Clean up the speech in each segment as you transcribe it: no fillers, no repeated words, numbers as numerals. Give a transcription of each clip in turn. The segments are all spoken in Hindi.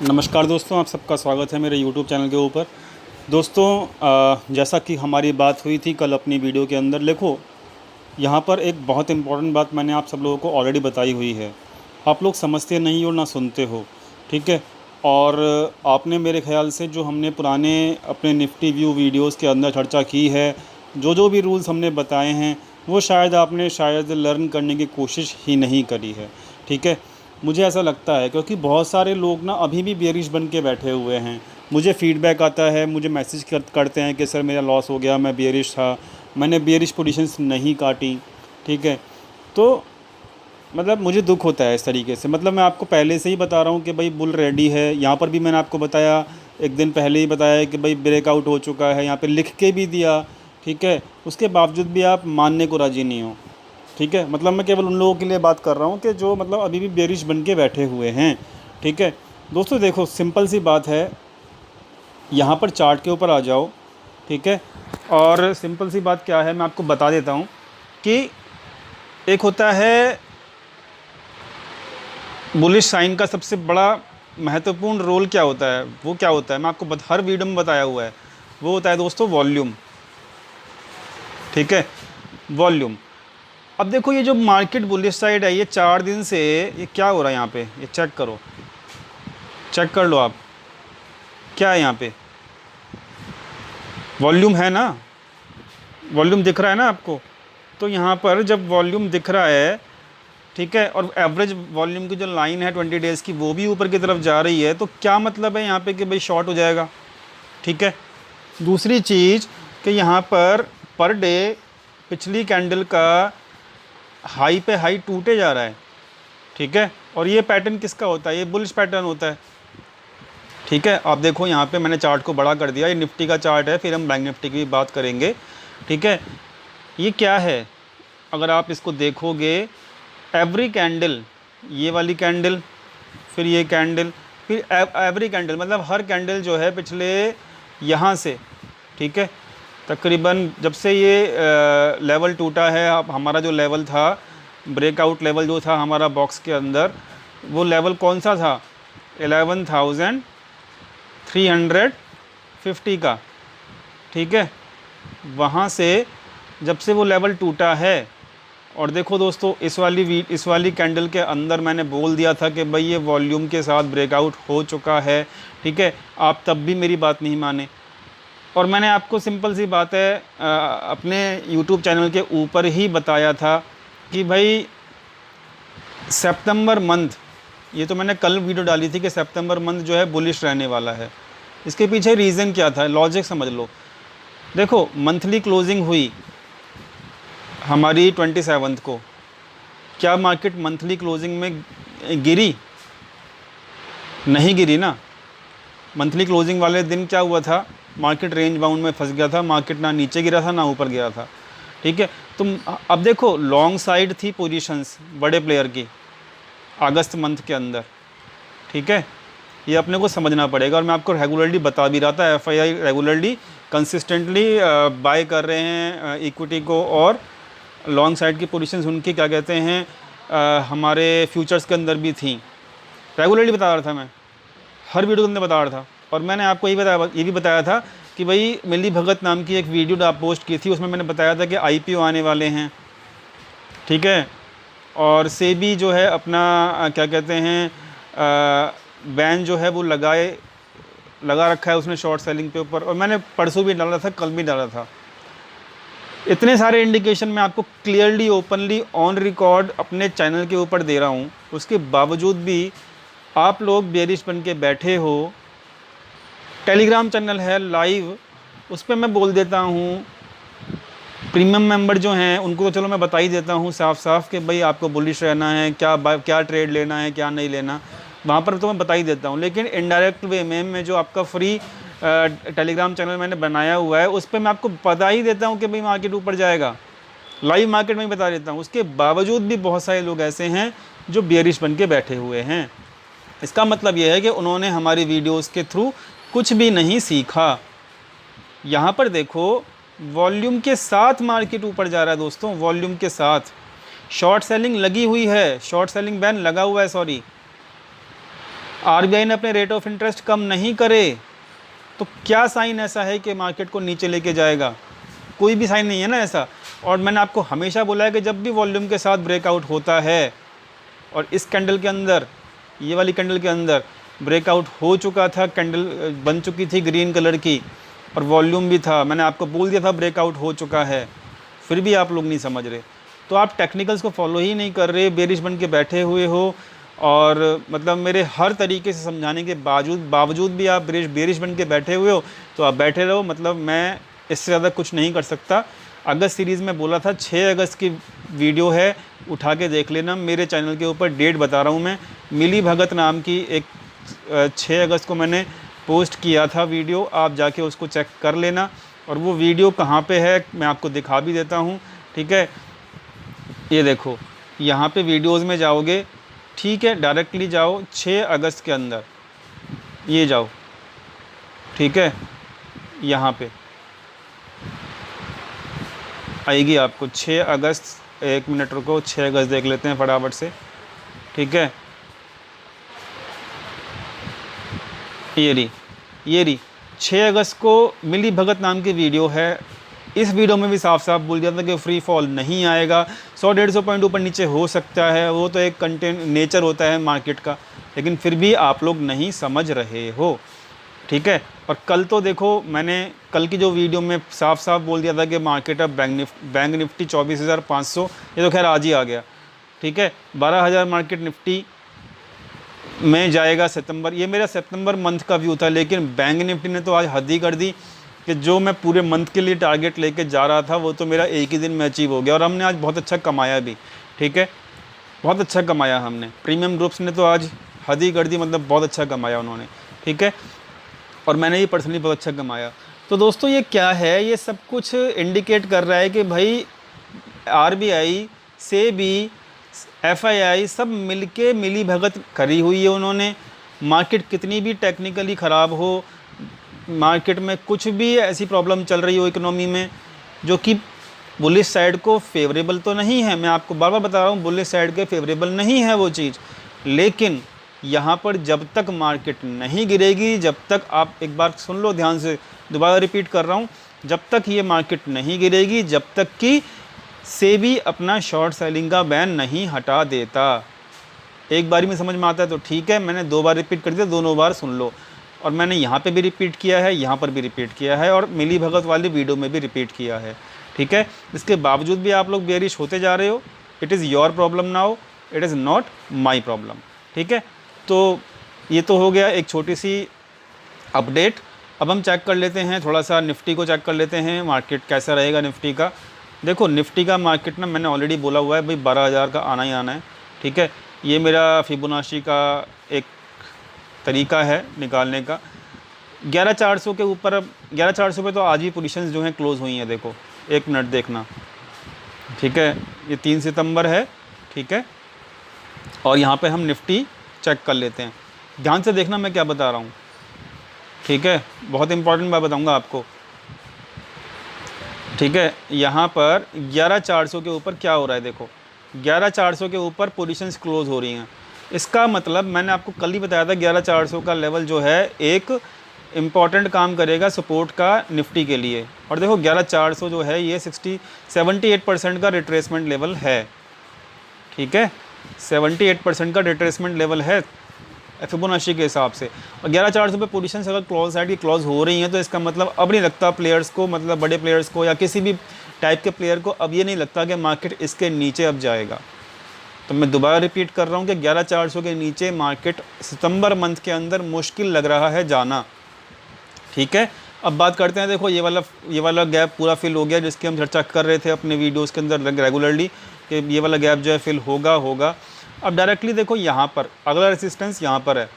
नमस्कार दोस्तों, आप सबका स्वागत है मेरे YouTube चैनल के ऊपर। दोस्तों, जैसा कि हमारी बात हुई थी कल अपनी वीडियो के अंदर, देखो यहाँ पर एक बहुत इम्पोर्टेंट बात मैंने आप सब लोगों को ऑलरेडी बताई हुई है। आप लोग समझते नहीं हो ना सुनते हो, ठीक है। और आपने मेरे ख्याल से जो हमने पुराने अपने निफ्टी व्यू वीडियोज़ के अंदर चर्चा की है, जो भी रूल्स हमने बताए हैं, वो शायद आपने लर्न करने की कोशिश ही नहीं करी है, ठीक है। मुझे ऐसा लगता है क्योंकि बहुत सारे लोग ना अभी भी बेयरिश बन के बैठे हुए हैं। मुझे फ़ीडबैक आता है, मुझे मैसेज करते हैं कि सर मेरा लॉस हो गया, मैं बेयरिश था, मैंने बेयरिश पोजीशंस नहीं काटी, ठीक है। तो मतलब मुझे दुख होता है इस तरीके से। मतलब मैं आपको पहले से ही बता रहा हूँ कि भाई बुल रेडी है। यहाँ पर भी मैंने आपको बताया, एक दिन पहले ही बताया कि भाई ब्रेकआउट हो चुका है, यहाँ पे लिख के भी दिया, ठीक है। उसके बावजूद भी आप मानने को राज़ी नहीं हो, ठीक है। मतलब मैं केवल उन लोगों के लिए बात कर रहा हूँ कि जो मतलब अभी भी बेयरिश बन के बैठे हुए हैं, ठीक है। दोस्तों देखो, सिंपल सी बात है, यहाँ पर चार्ट के ऊपर आ जाओ, ठीक है। और सिंपल सी बात क्या है मैं आपको बता देता हूँ कि एक होता है बुलिश साइन का सबसे बड़ा महत्वपूर्ण रोल क्या होता है, वो क्या होता है मैं आपको हर वीडियो में बताया हुआ है। वो होता है दोस्तों वॉल्यूम, ठीक है, वॉल्यूम। अब देखो ये जो मार्केट बुलिश साइड है, ये 4 दिन से ये क्या हो रहा है यहाँ पे, ये चेक करो, चेक कर लो आप, क्या है यहाँ पे, वॉल्यूम है ना, वॉल्यूम दिख रहा है ना आपको। तो यहाँ पर जब वॉल्यूम दिख रहा है, ठीक है, और एवरेज वॉल्यूम की जो लाइन है 20 डेज़ की, वो भी ऊपर की तरफ जा रही है, तो क्या मतलब है यहाँ पे कि भाई शॉर्ट हो जाएगा, ठीक है। दूसरी चीज़ कि यहाँ पर डे पिछली कैंडल का हाई पे हाई टूटे जा रहा है, ठीक है। और ये पैटर्न किसका होता है, ये बुलिश पैटर्न होता है, ठीक है। आप देखो यहाँ पे मैंने चार्ट को बड़ा कर दिया, ये निफ्टी का चार्ट है, फिर हम बैंक निफ्टी की भी बात करेंगे, ठीक है। ये क्या है, अगर आप इसको देखोगे, एवरी कैंडल, ये वाली कैंडल, फिर ये कैंडल, फिर एवरी कैंडल, मतलब हर कैंडल जो है पिछले यहाँ से, ठीक है, तकरीबन जब से ये लेवल टूटा है, अब हमारा जो लेवल था, ब्रेकआउट लेवल जो था हमारा बॉक्स के अंदर, वो लेवल कौन सा था, 11,350 का, ठीक है। वहाँ से जब से वो लेवल टूटा है, और देखो दोस्तों इस वाली कैंडल के अंदर मैंने बोल दिया था कि भाई ये वॉल्यूम के साथ ब्रेकआउट हो चुका है, ठीक है। आप तब भी मेरी बात नहीं माने, और मैंने आपको सिंपल सी बात है अपने YouTube चैनल के ऊपर ही बताया था कि भाई सितंबर मंथ, ये तो मैंने कल वीडियो डाली थी कि सितंबर मंथ जो है बुलिश रहने वाला है। इसके पीछे रीज़न क्या था, लॉजिक समझ लो। देखो मंथली क्लोजिंग हुई हमारी 27 को, क्या मार्केट मंथली क्लोजिंग में गिरी, नहीं गिरी ना। मंथली क्लोजिंग वाले दिन क्या हुआ था, मार्केट रेंज बाउंड में फंस गया था, मार्केट ना नीचे गिरा था ना ऊपर गया था, ठीक है। तुम अब देखो लॉन्ग साइड थी पोजीशंस बड़े प्लेयर की अगस्त मंथ के अंदर, ठीक है। ये अपने को समझना पड़ेगा, और मैं आपको रेगुलरली बता भी रहा था, एफआईआई रेगुलरली कंसिस्टेंटली बाय कर रहे हैं इक्विटी को, और लॉन्ग साइड की पोजीशंस उनकी क्या कहते हैं हमारे फ्यूचर्स के अंदर भी थी। रेगुलरली बता रहा था मैं, हर वीडियो के अंदर बता रहा था। और मैंने आपको ये भी बताया था कि भाई मिली भगत नाम की एक वीडियो आप पोस्ट की थी, उसमें मैंने बताया था कि आईपीओ आने वाले हैं, ठीक है। और सेबी जो है अपना क्या कहते हैं बैन जो है वो लगा रखा है उसने शॉर्ट सेलिंग पे ऊपर, और मैंने परसों भी डाला था, कल भी डाला था। इतने सारे इंडिकेशन मैं आपको क्लियरली ओपनली ऑन रिकॉर्ड अपने चैनल के ऊपर दे रहा हूँ, उसके बावजूद भी आप लोग बेयरिश बन के बैठे हो। टेलीग्राम चैनल है लाइव, उस पर मैं बोल देता हूँ, प्रीमियम मेंबर जो हैं उनको तो चलो मैं बता ही देता हूँ साफ साफ कि भाई आपको बुलिश रहना है, क्या ट्रेड लेना है, क्या नहीं लेना, वहाँ पर तो मैं बता ही देता हूँ। लेकिन इनडायरेक्ट वे में जो आपका फ्री टेलीग्राम चैनल मैंने बनाया हुआ है, उस पर मैं आपको बता ही देता हूँ कि भाई मार्केट ऊपर जाएगा, लाइव मार्केट में ही बता देता हूँ। उसके बावजूद भी बहुत सारे लोग ऐसे हैं जो बेयरिश बन के बैठे हुए हैं। इसका मतलब यह है कि उन्होंने हमारी वीडियोस के थ्रू कुछ भी नहीं सीखा। यहाँ पर देखो वॉल्यूम के साथ मार्केट ऊपर जा रहा है दोस्तों, वॉल्यूम के साथ। शॉर्ट सेलिंग लगी हुई है, शॉर्ट सेलिंग बैन लगा हुआ है, सॉरी, आरबीआई ने अपने रेट ऑफ इंटरेस्ट कम नहीं करे तो क्या साइन ऐसा है कि मार्केट को नीचे लेके जाएगा? कोई भी साइन नहीं है ना ऐसा। और मैंने आपको हमेशा बोला है कि जब भी वॉल्यूम के साथ ब्रेकआउट होता है, और इस कैंडल के अंदर, ये वाली कैंडल के अंदर ब्रेकआउट हो चुका था, कैंडल बन चुकी थी ग्रीन कलर की और वॉल्यूम भी था, मैंने आपको बोल दिया था ब्रेकआउट हो चुका है, फिर भी आप लोग नहीं समझ रहे। तो आप टेक्निकल्स को फॉलो ही नहीं कर रहे, बेरिश बन के बैठे हुए हो, और मतलब मेरे हर तरीके से समझाने के बावजूद भी आप बेरिश बन के बैठे हुए हो। तो आप बैठे रहो, मतलब मैं इससे ज़्यादा कुछ नहीं कर सकता। अगस्त सीरीज़ में बोला था 6 अगस्त की वीडियो है, उठा के देख लेना, मेरे चैनल के ऊपर डेट बता रहा हूँ मैं। मिली भगत नाम की एक 6 अगस्त को मैंने पोस्ट किया था वीडियो, आप जाके उसको चेक कर लेना। और वो वीडियो कहाँ पे है मैं आपको दिखा भी देता हूँ, ठीक है। ये देखो, यहाँ पे वीडियोज़ में जाओगे, ठीक है, डायरेक्टली जाओ 6 अगस्त के अंदर, ये जाओ, ठीक है, यहाँ पे आएगी आपको 6 अगस्त। 1 मिनट रुको, 6 अगस्त देख लेते हैं फटाफट से, ठीक है। ये रही 6 अगस्त को मिली भगत नाम की वीडियो है। इस वीडियो में भी साफ साफ बोल दिया था कि फ्री फॉल नहीं आएगा, 100-150 पॉइंट ऊपर नीचे हो सकता है, वो तो एक नेचर होता है मार्केट का, लेकिन फिर भी आप लोग नहीं समझ रहे हो, ठीक है। और कल तो देखो, मैंने कल की जो वीडियो में साफ साफ बोल दिया था कि मार्केट अब बैंक निफ्टी 24,500, ये तो खैर आज ही आ गया, ठीक है। 12,000 मार्केट निफ्टी में जाएगा सितंबर, ये मेरा सितंबर मंथ का व्यू था, लेकिन बैंक निफ्टी ने तो आज हद ही कर दी कि जो मैं पूरे मंथ के लिए टारगेट लेके जा रहा था वो तो मेरा एक ही दिन में अचीव हो गया, और हमने आज बहुत अच्छा कमाया भी, ठीक है, बहुत अच्छा कमाया हमने। प्रीमियम ग्रुप्स ने तो आज हद ही कर दी, मतलब बहुत अच्छा कमाया उन्होंने, ठीक है, और मैंने भी पर्सनली बहुत अच्छा कमाया। तो दोस्तों ये क्या है, ये सब कुछ इंडिकेट कर रहा है कि भाई आरबीआई से भी एफआईआई सब मिलके मिली भगत करी हुई है उन्होंने। मार्केट कितनी भी टेक्निकली ख़राब हो, मार्केट में कुछ भी ऐसी प्रॉब्लम चल रही हो इकोनॉमी में जो कि बुलिश साइड को फेवरेबल तो नहीं है, मैं आपको बार बार बता रहा हूँ बुलिश साइड के फेवरेबल नहीं है वो चीज़, लेकिन यहाँ पर जब तक मार्केट नहीं गिरेगी, जब तक, आप एक बार सुन लो ध्यान से, दोबारा रिपीट कर रहा हूँ, जब तक ये मार्केट नहीं गिरेगी, जब तक कि सेबी अपना शॉर्ट सेलिंग का बैन नहीं हटा देता। एक बारी में समझ में आता है तो ठीक है, मैंने 2 बार रिपीट कर दिया, दोनों बार सुन लो, और मैंने यहाँ पे भी रिपीट किया है, यहाँ पर भी रिपीट किया है, और मिली भगत वाली वीडियो में भी रिपीट किया है, ठीक है। इसके बावजूद भी आप लोग बेरिश होते जा रहे हो, it is your problem now, it is not my problem, ठीक है। तो ये तो हो गया एक छोटी सी अपडेट। अब हम चेक कर लेते हैं, थोड़ा सा निफ्टी को चेक कर लेते हैं, मार्केट कैसा रहेगा निफ्टी का। देखो निफ्टी का मार्केट ना, मैंने ऑलरेडी बोला हुआ है भाई 12,000 का आना ही आना है, ठीक है। ये मेरा फिबोनाची का एक तरीका है निकालने का। 11,400 के ऊपर, अब 11,400 पे तो आज ही पोजीशंस जो हैं क्लोज़ हुई हैं, देखो 1 मिनट देखना, ठीक है, ये 3 सितंबर है, ठीक है। और यहाँ पे हम निफ्टी चेक कर लेते हैं, ध्यान से देखना मैं क्या बता रहा हूँ, ठीक है, बहुत इंपॉर्टेंट बात बताऊँगा आपको, ठीक है। यहाँ पर 11,400 के ऊपर क्या हो रहा है, देखो 11,400 के ऊपर पोजीशंस क्लोज़ हो रही हैं। इसका मतलब मैंने आपको कल ही बताया था 11,400 का लेवल जो है एक इम्पॉर्टेंट काम करेगा सपोर्ट का निफ्टी के लिए। और देखो 11,400 जो है ये 78% का रिट्रेसमेंट लेवल है, ठीक है, 78% का रिट्रेसमेंट लेवल है फिबोनाची के हिसाब से। और 11,400 पे पोजीशंस अगर क्लोज साइड की क्लोज हो रही हैं तो इसका मतलब अब नहीं लगता प्लेयर्स को, मतलब बड़े प्लेयर्स को या किसी भी टाइप के प्लेयर को अब ये नहीं लगता कि मार्केट इसके नीचे अब जाएगा। तो मैं दोबारा रिपीट कर रहा हूँ कि 11,400 के नीचे मार्केट सितंबर मंथ के अंदर मुश्किल लग रहा है जाना, ठीक है। अब बात करते हैं, देखो ये वाला गैप पूरा फिल हो गया जिसकी हम चर्चा कर रहे थे अपने वीडियोस के अंदर रेगुलरली कि ये वाला गैप जो है फिल होगा। अब डायरेक्टली देखो यहाँ पर अगला रेसिस्टेंस यहाँ पर है,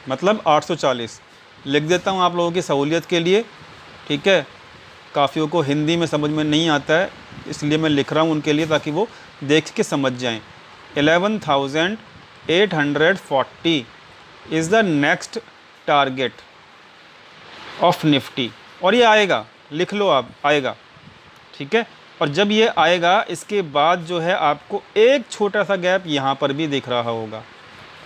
मतलब 840 लिख देता हूँ आप लोगों की सहूलियत के लिए, ठीक है। काफ़ियों को हिंदी में समझ में नहीं आता है इसलिए मैं लिख रहा हूँ उनके लिए ताकि वो देख के समझ जाएं। 11,840 is the next target of Nifty, और ये आएगा, लिख लो आप, आएगा, ठीक है। और जब ये आएगा इसके बाद जो है आपको एक छोटा सा गैप यहाँ पर भी दिख रहा होगा,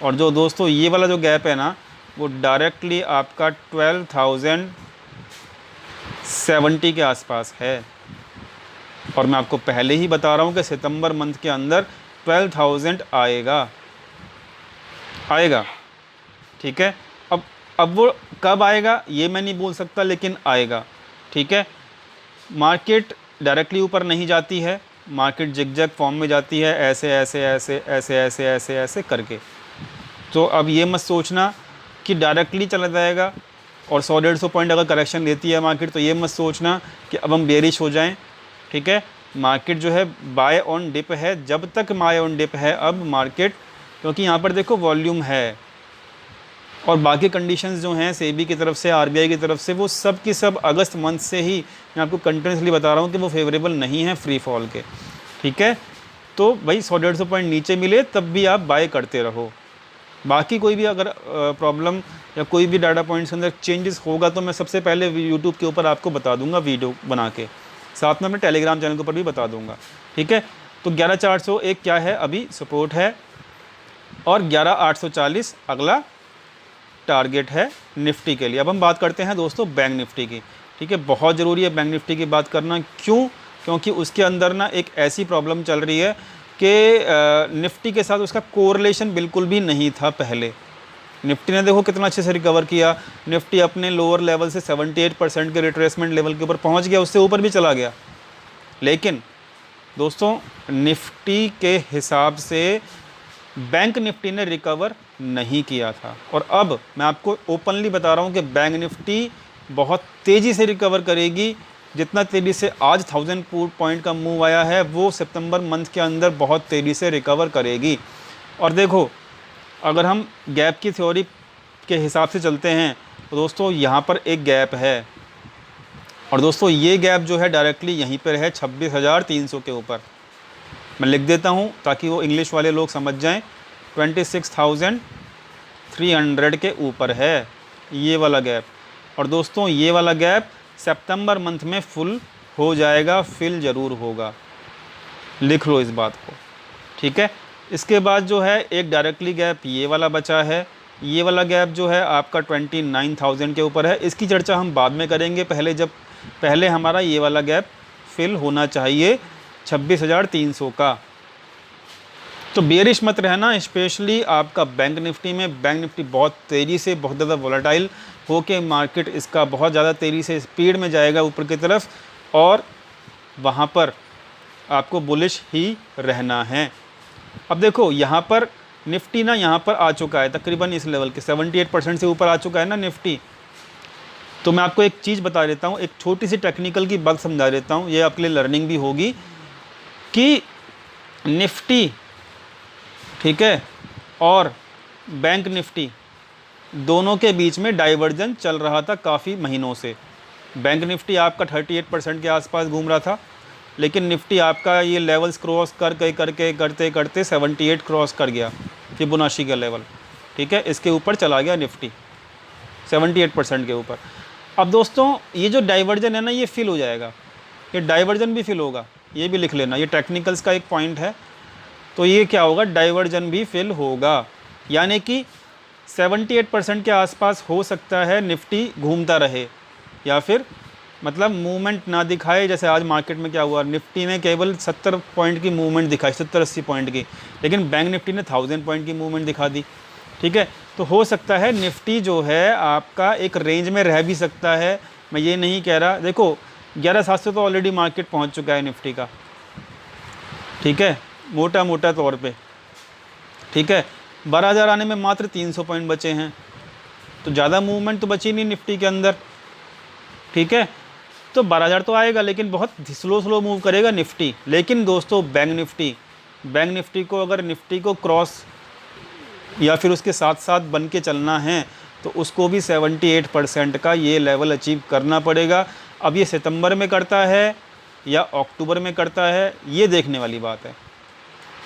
और जो दोस्तों ये वाला जो गैप है ना, वो डायरेक्टली आपका 12,070 के आसपास है। और मैं आपको पहले ही बता रहा हूँ कि सितंबर मंथ के अंदर 12,000 आएगा। ठीक है, अब वो कब आएगा ये मैं नहीं बोल सकता, लेकिन आएगा। ठीक है, मार्केट डायरेक्टली ऊपर नहीं जाती है, मार्केट जिगजैग फॉर्म में जाती है, ऐसे ऐसे ऐसे ऐसे ऐसे ऐसे ऐसे करके। तो अब ये मत सोचना कि डायरेक्टली चला जाएगा और 100-150 पॉइंट अगर करेक्शन लेती है मार्केट, तो ये मत सोचना कि अब हम बेरिश हो जाएं। ठीक है, मार्केट जो है बाय ऑन डिप है, जब तक बाय ऑन डिप है अब मार्केट, क्योंकि यहाँ पर देखो वॉल्यूम है और बाकी कंडीशंस जो हैं सेबी की तरफ से, आरबीआई की तरफ से, वो सब की सब अगस्त मंथ से ही मैं आपको कंटिन्यूसली बता रहा हूँ कि वो फेवरेबल नहीं है फ्री फॉल के। ठीक है, तो भाई 100-150 पॉइंट नीचे मिले तब भी आप बाय करते रहो। बाकी कोई भी अगर प्रॉब्लम या कोई भी डाटा पॉइंट्स के अंदर चेंजेस होगा तो मैं सबसे पहले यूट्यूब के ऊपर आपको बता दूंगा वीडियो बना के, साथ में अपने टेलीग्राम चैनल के ऊपर भी बता दूंगा। ठीक है, तो 11,401 क्या है अभी सपोर्ट है और 11,840 अगला टारगेट है निफ्टी के लिए। अब हम बात करते हैं दोस्तों बैंक निफ्टी की। ठीक है, बहुत ज़रूरी है बैंक निफ्टी की बात करना। क्यों? क्योंकि उसके अंदर ना एक ऐसी प्रॉब्लम चल रही है कि निफ्टी के साथ उसका कोरिलेशन बिल्कुल भी नहीं था पहले। निफ्टी ने देखो कितना अच्छे से रिकवर किया, निफ्टी अपने लोअर लेवल से 78% के रिट्रेसमेंट लेवल के ऊपर पहुंच गया, उससे ऊपर भी चला गया। लेकिन दोस्तों निफ्टी के हिसाब से बैंक निफ्टी ने रिकवर नहीं किया था, और अब मैं आपको ओपनली बता रहा हूं कि बैंक निफ्टी बहुत तेज़ी से रिकवर करेगी। जितना तेज़ी से आज 1000 पॉइंट का मूव आया है, वो सितंबर मंथ के अंदर बहुत तेज़ी से रिकवर करेगी। और देखो अगर हम गैप की थ्योरी के हिसाब से चलते हैं तो दोस्तों यहाँ पर एक गैप है, और दोस्तों ये गैप जो है डायरेक्टली यहीं पर है 26,300 के ऊपर। मैं लिख देता हूँ ताकि वो इंग्लिश वाले लोग समझ जाएं। 26,300 के ऊपर है ये वाला गैप, और दोस्तों ये वाला गैप सितंबर मंथ में फुल हो जाएगा, फिल ज़रूर होगा, लिख लो इस बात को। ठीक है, इसके बाद जो है एक डायरेक्टली गैप ये वाला बचा है। ये वाला गैप जो है आपका 29,000 के ऊपर है, इसकी चर्चा हम बाद में करेंगे। पहले हमारा ये वाला गैप फिल होना चाहिए 26,300 का। तो बेरिश मत रहना, स्पेशली आपका बैंक निफ्टी में। बैंक निफ्टी बहुत तेज़ी से, बहुत ज़्यादा वोलेटाइल होके मार्केट इसका बहुत ज़्यादा तेज़ी से स्पीड में जाएगा ऊपर की तरफ, और वहाँ पर आपको बुलिश ही रहना है। अब देखो यहाँ पर निफ्टी ना यहाँ पर आ चुका है तकरीबन इस लेवल के 78% से ऊपर आ चुका है ना निफ्टी। तो मैं आपको एक चीज़ बता देता हूँ, एक छोटी सी टेक्निकल की बात समझा देता हूँ, ये आपके लिए लर्निंग भी होगी कि निफ्टी, ठीक है, और बैंक निफ्टी दोनों के बीच में डाइवर्जन चल रहा था काफ़ी महीनों से। बैंक निफ्टी आपका 38% के आसपास घूम रहा था, लेकिन निफ्टी आपका ये लेवल्स क्रॉस करते करते 78 क्रॉस कर गया, फिबोनाची का लेवल। ठीक है, इसके ऊपर चला गया निफ्टी 78% के ऊपर। अब दोस्तों ये जो डाइवर्जन है ना, ये फिल हो जाएगा, ये डाइवर्जन भी फिल होगा, ये भी लिख लेना, ये टेक्निकल्स का एक पॉइंट है। तो ये क्या होगा, डाइवर्जन भी फिल होगा, यानी कि 78% के आसपास हो सकता है निफ्टी घूमता रहे, या फिर मतलब मूवमेंट ना दिखाए। जैसे आज मार्केट में क्या हुआ, निफ्टी ने केवल 70 पॉइंट की मूवमेंट दिखाई, 70-80 पॉइंट की, लेकिन बैंक निफ्टी ने 1000 पॉइंट की मूवमेंट दिखा दी। ठीक है, तो हो सकता है निफ्टी जो है आपका एक रेंज में रह भी सकता है, मैं ये नहीं कह रहा। देखो 11,700 तो ऑलरेडी मार्केट पहुंच चुका है निफ्टी का, ठीक है, मोटा तौर पे। ठीक है, 12,000 आने में मात्र 300 पॉइंट बचे हैं, तो ज़्यादा मूवमेंट तो बची नहीं निफ्टी के अंदर। ठीक है, तो 12,000 तो आएगा, लेकिन बहुत स्लो मूव करेगा निफ्टी। लेकिन दोस्तों बैंक निफ्टी को अगर निफ्टी को क्रॉस या फिर उसके साथ साथ बन के चलना है तो उसको भी 78% का ये लेवल अचीव करना पड़ेगा। अब ये सितंबर में करता है या अक्टूबर में करता है, ये देखने वाली बात है।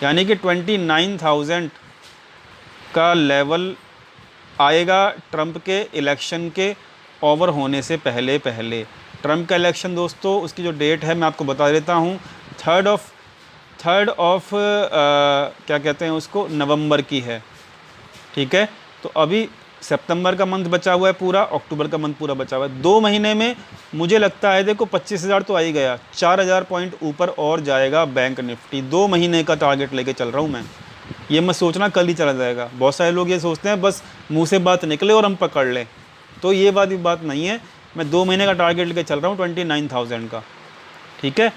यानी कि 29,000 का लेवल आएगा ट्रंप के इलेक्शन के ओवर होने से पहले। ट्रंप का इलेक्शन दोस्तों, उसकी जो डेट है मैं आपको बता देता हूँ, थर्ड ऑफ क्या कहते हैं उसको, नवंबर की है। ठीक है। तो अभी सितंबर का मंथ बचा हुआ है पूरा, अक्टूबर का मंथ पूरा बचा हुआ है। 2 महीने में मुझे लगता है देखो 25,000 तो आ ही गया, 4,000 पॉइंट ऊपर और जाएगा बैंक निफ्टी। 2 महीने का टारगेट लेके चल रहा हूँ मैं। ये मत सोचना कल ही चला जाएगा। बहुत सारे लोग ये सोचते हैं बस मुंह से बात निकले और हम पकड़ लें, तो ये बात नहीं है। मैं 2 महीने का टारगेट लेके चल रहा हूँ 29,000 का, ठीक है।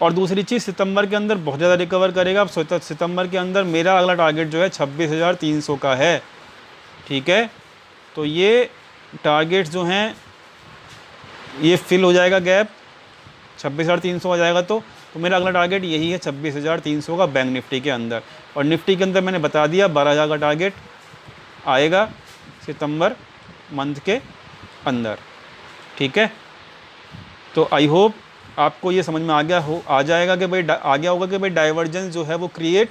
और दूसरी चीज़, सितंबर के अंदर बहुत ज़्यादा रिकवर करेगा। अब सितंबर के अंदर मेरा अगला टारगेट जो है 26,300 का है, ठीक है। तो ये टारगेट्स जो हैं ये फिल हो जाएगा गैप, 26,300 आ जाएगा। तो मेरा अगला टारगेट यही है 26,300 का बैंक निफ्टी के अंदर। और निफ्टी के अंदर मैंने बता दिया 12,000 का टारगेट आएगा सितंबर मंथ के अंदर, ठीक है। तो आई होप आपको ये समझ में आ जाएगा कि भाई आ गया होगा कि भाई डाइवर्जेंस जो है वो क्रिएट।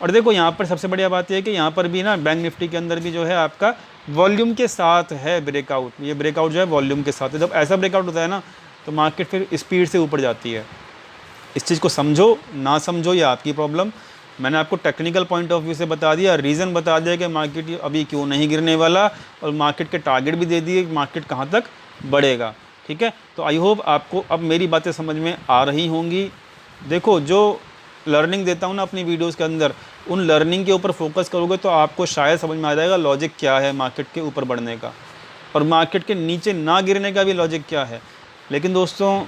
और देखो यहाँ पर सबसे बढ़िया बात यह है कि यहाँ पर भी ना बैंक निफ्टी के अंदर भी जो है आपका वॉल्यूम के साथ है ब्रेकआउट। ये ब्रेकआउट जो है वॉल्यूम के साथ है। जब ऐसा ब्रेकआउट होता है ना तो मार्केट फिर स्पीड से ऊपर जाती है। इस चीज़ को समझो ना समझो ये आपकी प्रॉब्लम। मैंने आपको टेक्निकल पॉइंट ऑफ व्यू से बता दिया, रीज़न बता दिया कि मार्केट अभी क्यों नहीं गिरने वाला, और मार्केट के टारगेट भी दे दिए कि मार्केट कहाँ तक बढ़ेगा, ठीक है। तो आई होप आपको अब मेरी बातें समझ में आ रही होंगी। देखो जो लर्निंग देता हूँ ना अपनी वीडियोस के अंदर, उन लर्निंग के ऊपर फोकस करोगे तो आपको शायद समझ में आ जाएगा लॉजिक क्या है मार्केट के ऊपर बढ़ने का, और मार्केट के नीचे ना गिरने का भी लॉजिक क्या है। लेकिन दोस्तों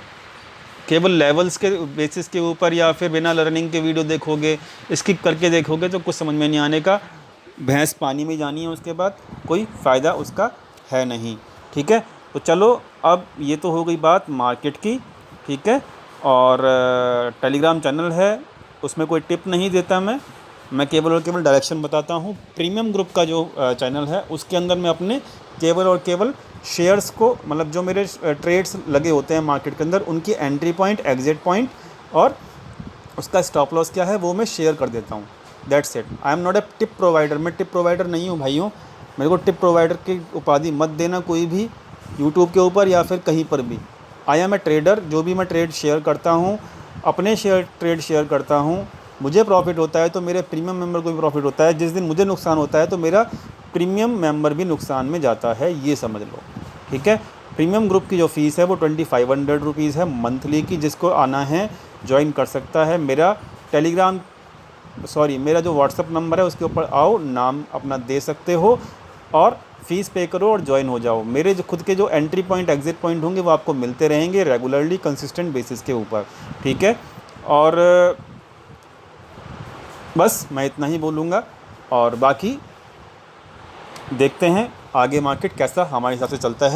केवल लेवल्स के बेसिस के ऊपर या फिर बिना लर्निंग के वीडियो देखोगे, स्किप करके देखोगे तो कुछ समझ में नहीं आने का। भैंस पानी में जानी है, उसके बाद कोई फ़ायदा उसका है नहीं, ठीक है। तो चलो अब ये तो हो गई बात मार्केट की, ठीक है। और टेलीग्राम चैनल है, उसमें कोई टिप नहीं देता मैं केवल और केवल डायरेक्शन बताता हूँ। प्रीमियम ग्रुप का जो चैनल है उसके अंदर मैं अपने केवल और केवल शेयर्स को, मतलब जो मेरे ट्रेड्स लगे होते हैं मार्केट के अंदर, उनकी एंट्री पॉइंट, एग्जिट पॉइंट और उसका स्टॉप लॉस क्या है वो मैं शेयर कर देता हूँ। That's it. I am not a tip provider. मैं टिप प्रोवाइडर नहीं हूँ भाइयों। मेरे को टिप प्रोवाइडर की उपाधि मत देना कोई भी यूट्यूब के ऊपर या फिर कहीं पर भी। I am a trader. जो भी मैं ट्रेड शेयर करता हूँ, अपने ट्रेड शेयर करता हूँ, मुझे प्रॉफिट होता है तो मेरे प्रीमियम मेंबर को भी प्रॉफिट होता है। जिस दिन मुझे नुकसान होता है तो मेरा प्रीमियम मेंबर भी नुकसान में जाता है, ये समझ लो, ठीक है। प्रीमियम ग्रुप की जो फ़ीस है वो 2500 रुपीज़ है मंथली की। जिसको आना है ज्वाइन कर सकता है। मेरा मेरा जो व्हाट्सअप नंबर है उसके ऊपर आओ, नाम अपना दे सकते हो और फ़ीस पे करो और ज्वाइन हो जाओ। मेरे जो खुद के जो एंट्री पॉइंट, एग्जिट पॉइंट होंगे वो आपको मिलते रहेंगे रेगुलरली, कंसिस्टेंट बेसिस के ऊपर, ठीक है। और बस मैं इतना ही बोलूँगा, और बाकी देखते हैं आगे मार्केट कैसा हमारे हिसाब से चलता है।